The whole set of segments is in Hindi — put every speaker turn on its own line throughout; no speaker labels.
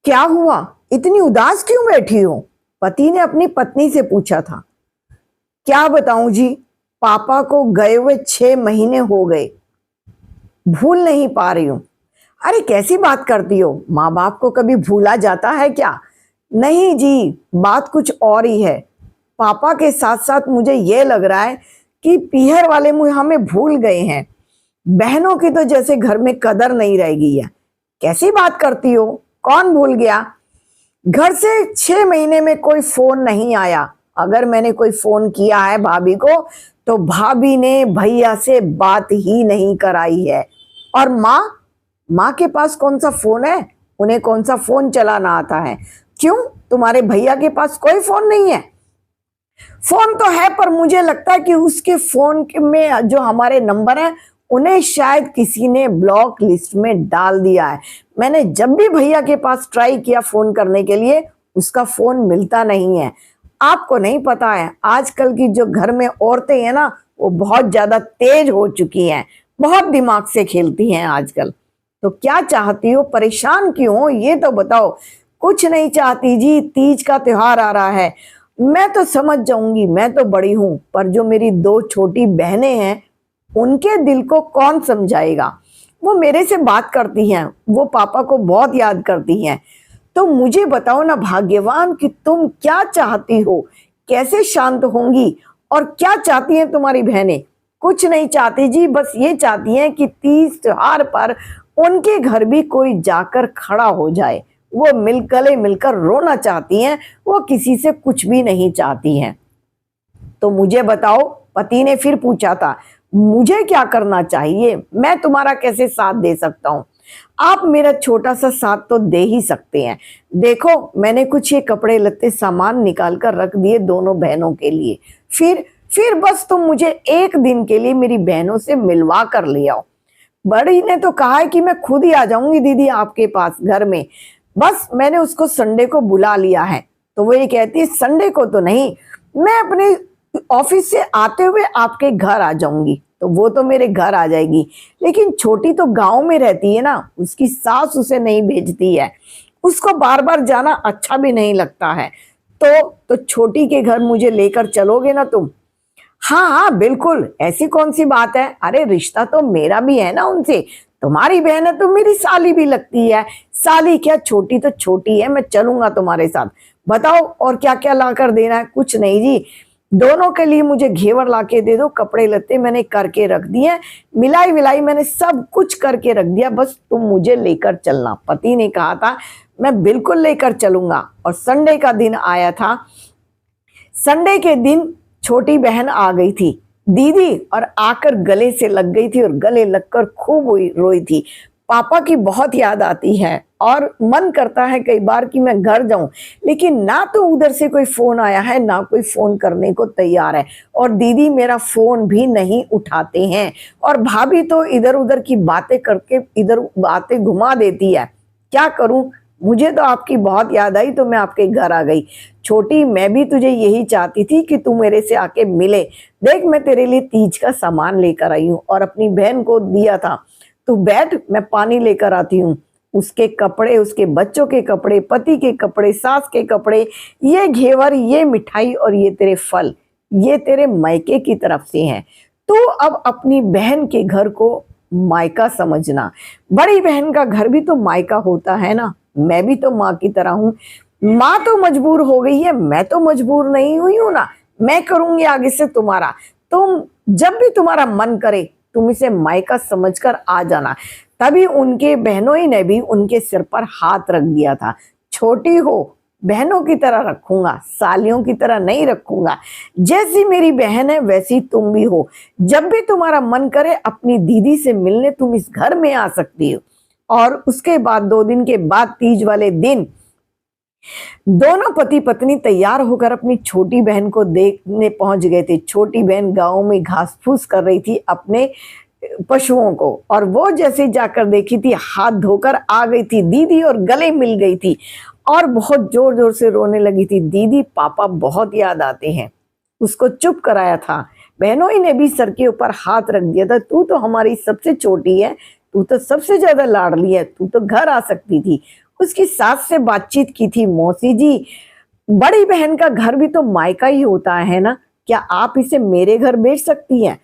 क्या हुआ, इतनी उदास क्यों बैठी हो? पति ने अपनी पत्नी से पूछा था। क्या बताऊं जी, पापा को गए हुए 6 महीने हो गए, भूल नहीं पा रही हूं। अरे कैसी बात करती हो, माँ बाप को कभी भूला जाता है क्या? नहीं जी, बात कुछ और ही है। पापा के साथ साथ मुझे ये लग रहा है कि पीहर वाले मुझे हमें भूल गए हैं। बहनों की तो जैसे घर में कदर नहीं रह गई है। कैसी बात करती हो, कौन भूल गया? घर से 6 महीने में कोई फोन नहीं आया। अगर मैंने कोई फोन किया है भाभी को तो भाभी ने भैया से बात ही नहीं कराई है। और माँ माँ के पास कौन सा फोन है? उन्हें कौन सा फोन चलाना आता है? क्यों, तुम्हारे भैया के पास कोई फोन नहीं है? फोन तो है, पर मुझे लगता है कि उसके फोन में जो हमारे नंबर है उन्हें शायद किसी ने ब्लॉक लिस्ट में डाल दिया है। मैंने जब भी भैया के पास ट्राई किया फोन करने के लिए, उसका फोन मिलता नहीं है। आपको नहीं पता है, आजकल की जो घर में औरतें हैं ना, वो बहुत ज्यादा तेज हो चुकी हैं, बहुत दिमाग से खेलती हैं आजकल। तो क्या चाहती हो, परेशान क्यों हो, ये तो बताओ। कुछ नहीं चाहती जी, तीज का त्योहार आ रहा है, मैं तो समझ जाऊंगी, मैं तो बड़ी हूं, पर जो मेरी 2 छोटी बहनें हैं उनके दिल को कौन समझाएगा? वो मेरे से बात करती हैं, वो पापा को बहुत याद करती हैं। तो मुझे बताओ ना भाग्यवान, कि तुम क्या चाहती हो, कैसे शांत होंगी, और क्या चाहती हैं तुम्हारी बहनें? कुछ नहीं चाहती जी, बस ये चाहती हैं कि तीज त्योहार पर उनके घर भी कोई जाकर खड़ा हो जाए। वो गले मिलकर रोना चाहती हैं, वो किसी से कुछ भी नहीं चाहती हैं। तो मुझे बताओ, पति ने फिर पूछा था, मुझे क्या करना चाहिए, मैं तुम्हारा कैसे साथ दे सकता हूँ? आप मेरा छोटा सा साथ तो दे ही सकते हैं। देखो, मैंने कुछ ये कपड़े लत्ते सामान निकाल कर रख दिए दोनों बहनों के लिए। फिर बस तुम मुझे एक दिन के लिए मेरी बहनों से मिलवा कर ले आओ। बड़ी ने तो कहा है कि मैं खुद ही आ जाऊंगी दीदी आपके पास घर में। बस मैंने उसको संडे को बुला लिया है। तो वो ये कहती है, संडे को तो नहीं, मैं अपने ऑफिस से आते हुए आपके घर आ जाऊंगी। तो वो तो मेरे घर आ जाएगी, लेकिन छोटी तो गांव में रहती है ना, उसकी सास उसे नहीं भेजती है, उसको बार बार जाना अच्छा भी नहीं लगता है। तो छोटी के घर मुझे लेकर चलोगे ना तुम? हाँ हाँ बिल्कुल, ऐसी कौन सी बात है। अरे रिश्ता तो मेरा भी है ना उनसे, तुम्हारी बहन है तो मेरी साली भी लगती है। साली क्या, छोटी तो छोटी है, मैं चलूंगा तुम्हारे साथ। बताओ और क्या क्या ला कर देना है? कुछ नहीं जी, दोनों के लिए मुझे घेवर ला के दे दो, कपड़े लत्ते मैंने करके रख दिए, मिलाई विलाई मैंने सब कुछ करके रख दिया, बस तुम मुझे लेकर चलना। पति ने कहा था मैं बिल्कुल लेकर चलूंगा। और संडे का दिन आया था। संडे के दिन छोटी बहन आ गई थी दीदी, और आकर गले से लग गई थी और गले लगकर खूब रोई थी। पापा की बहुत याद आती है और मन करता है कई बार कि मैं घर जाऊं, लेकिन ना तो उधर से कोई फोन आया है, ना कोई फोन करने को तैयार है, और दीदी मेरा फोन भी नहीं उठाते हैं, और भाभी तो इधर उधर की बातें करके इधर बातें घुमा देती है। क्या करूं, मुझे तो आपकी बहुत याद आई तो मैं आपके घर आ गई। छोटी, मैं भी तुझे यही चाहती थी कि तू मेरे से आके मिले। देख, मैं तेरे लिए तीज का सामान लेकर आई हूँ और अपनी बहन को दिया था। तू बैठ, मैं पानी लेकर आती हूँ। उसके कपड़े, उसके बच्चों के कपड़े, पति के कपड़े, सास के कपड़े, ये घेवर, ये मिठाई और ये तेरे फल, ये तेरे मायके की तरफ से हैं। तो अब अपनी बहन के घर को मायका समझना। बड़ी बहन का घर भी तो मायका होता है ना। मैं भी तो माँ की तरह हूँ। माँ तो मजबूर हो गई है, मैं तो मजबूर नहीं हुई हूं ना। मैं करूंगी आगे से तुम्हारा। तुम जब भी तुम्हारा मन करे तुम इसे मायका समझकर आ जाना। तभी उनके बहनों ही ने भी उनके सिर पर हाथ रख दिया था। छोटी हो, बहनों की तरह रखूंगा, सालियों की तरह नहीं रखूंगा। जैसी मेरी बहन है वैसी तुम भी हो। जब भी तुम्हारा मन करे अपनी दीदी से मिलने तुम इस घर में आ सकती हो। और उसके बाद 2 दिन के बाद तीज वाले दिन दोनों पति पत्नी तैयार होकर अपनी छोटी बहन को देखने पहुंच गए थे। छोटी बहन गांव में घास फूस कर रही थी अपने पशुओं को, और वो जैसे जाकर देखी थी, हाथ धोकर आ गई थी दीदी और गले मिल गई थी और बहुत जोर जोर से रोने लगी थी। दीदी, पापा बहुत याद आते हैं। उसको चुप कराया था। बहनों ही ने भी सर के ऊपर हाथ रख दिया था। तू तो हमारी सबसे छोटी है, तू तो सबसे ज्यादा लाडली है, तू तो घर आ सकती थी। उसकी सास से बातचीत की थी, मौसी जी बड़ी बहन का घर भी तो मायका ही होता है ना, क्या आप इसे मेरे घर बेच सकती हैं?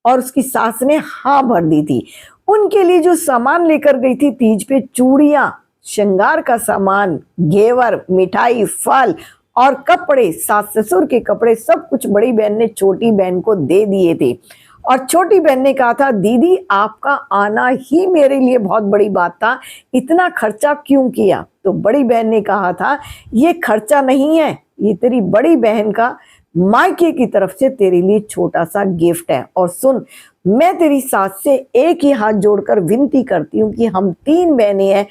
और उसकी सास ने हाँ भर दी थी। उनके लिए जो सामान लेकर गई थी तीज पे, चूड़ियां, श्रृंगार का सामान, घेवर, मिठाई, फल और कपड़े, सास ससुर के कपड़े, सब कुछ बड़ी बहन ने छोटी बहन को दे दिए थे। और छोटी बहन ने कहा था, दीदी आपका आना ही मेरे लिए बहुत बड़ी बात था, इतना खर्चा क्यों किया? तो बड़ी बहन ने कहा था, ये खर्चा नहीं है, ये तेरी बड़ी बहन का मायके की तरफ से तेरे लिए छोटा सा गिफ्ट है। और सुन, मैं तेरी सास से एक ही हाथ जोड़कर विनती करती हूँ कि हम 3 बहनें हैं,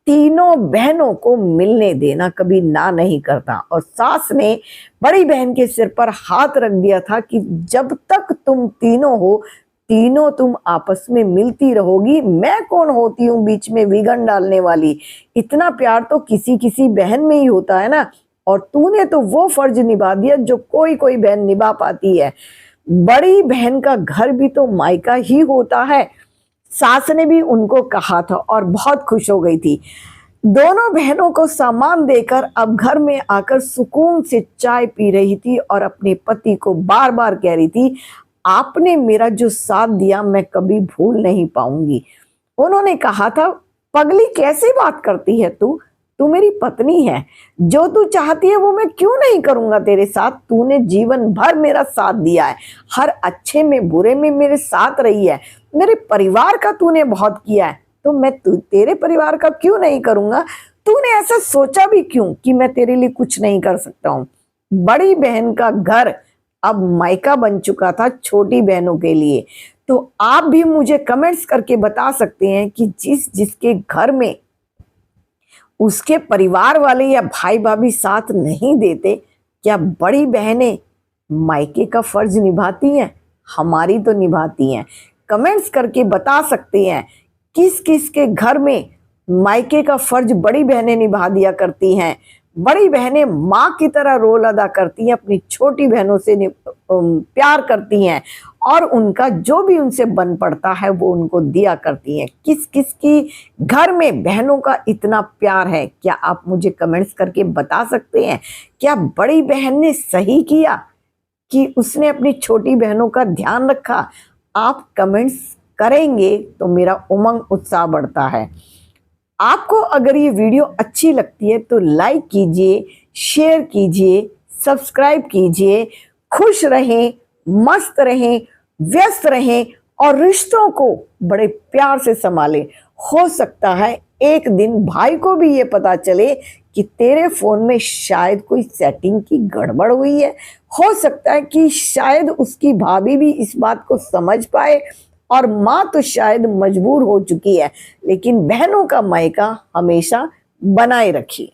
तीनों बहनों को मिलने देना, कभी ना नहीं करता। और सास ने बड़ी बहन के सिर पर हाथ रख दिया था कि जब तक तुम तीनों हो, तीनों तुम आपस में मिलती रहोगी, मैं कौन होती हूँ बीच में विघन डालने वाली? इतना प्यार तो किसी किसी बहन में ही होता है ना। और तूने तो वो फर्ज निभा दिया जो कोई कोई बहन निभा पाती है। बड़ी बहन का घर भी तो मायका ही होता है। सास ने भी उनको कहा था और बहुत खुश हो गई थी। दोनों बहनों को सामान देकर अब घर में आकर सुकून से चाय पी रही थी और अपने पति को बार बार कह रही थी, आपने मेरा जो साथ दिया मैं कभी भूल नहीं पाऊंगी। उन्होंने कहा था, पगली कैसी बात करती है तू मेरी पत्नी है, जो तू चाहती है वो मैं क्यों नहीं करूंगा तेरे साथ? तूने जीवन भर मेरा साथ दिया है, हर अच्छे में बुरे में मेरे साथ रही है, मेरे परिवार का तूने बहुत किया है, तो मैं तेरे परिवार का क्यों नहीं करूंगा? तूने ऐसा सोचा भी क्यों कि मैं तेरे लिए कुछ नहीं कर सकता हूँ? बड़ी बहन का घर अब मायका बन चुका था छोटी बहनों के लिए। तो आप भी मुझे कमेंट्स करके बता सकते हैं कि जिसके घर में उसके परिवार वाले या भाई भाभी साथ नहीं देते, क्या बड़ी बहनें मायके का फर्ज निभाती हैं? हमारी तो निभाती हैं। कमेंट्स करके बता सकते हैं किस किस के घर में मायके का फर्ज बड़ी बहनें निभा दिया करती हैं। बड़ी बहनें माँ की तरह रोल अदा करती हैं, अपनी छोटी बहनों से प्यार करती हैं और उनका जो भी उनसे बन पड़ता है वो उनको दिया करती हैं। किस किस की घर में बहनों का इतना प्यार है, क्या आप मुझे कमेंट्स करके बता सकते हैं? क्या बड़ी बहन ने सही किया कि उसने अपनी छोटी बहनों का ध्यान रखा? आप कमेंट्स करेंगे तो मेरा उमंग उत्साह बढ़ता है। आपको अगर ये वीडियो अच्छी लगती है तो लाइक कीजिए, शेयर कीजिए, सब्सक्राइब कीजिए। खुश रहें, मस्त रहें, व्यस्त रहें और रिश्तों को बड़े प्यार से संभालें। हो सकता है एक दिन भाई को भी ये पता चले कि तेरे फोन में शायद कोई सेटिंग की गड़बड़ हुई है। हो सकता है कि शायद उसकी भाभी भी इस बात को समझ पाए और माँ तो शायद मजबूर हो चुकी है, लेकिन बहनों का मायका हमेशा बनाए रखिए।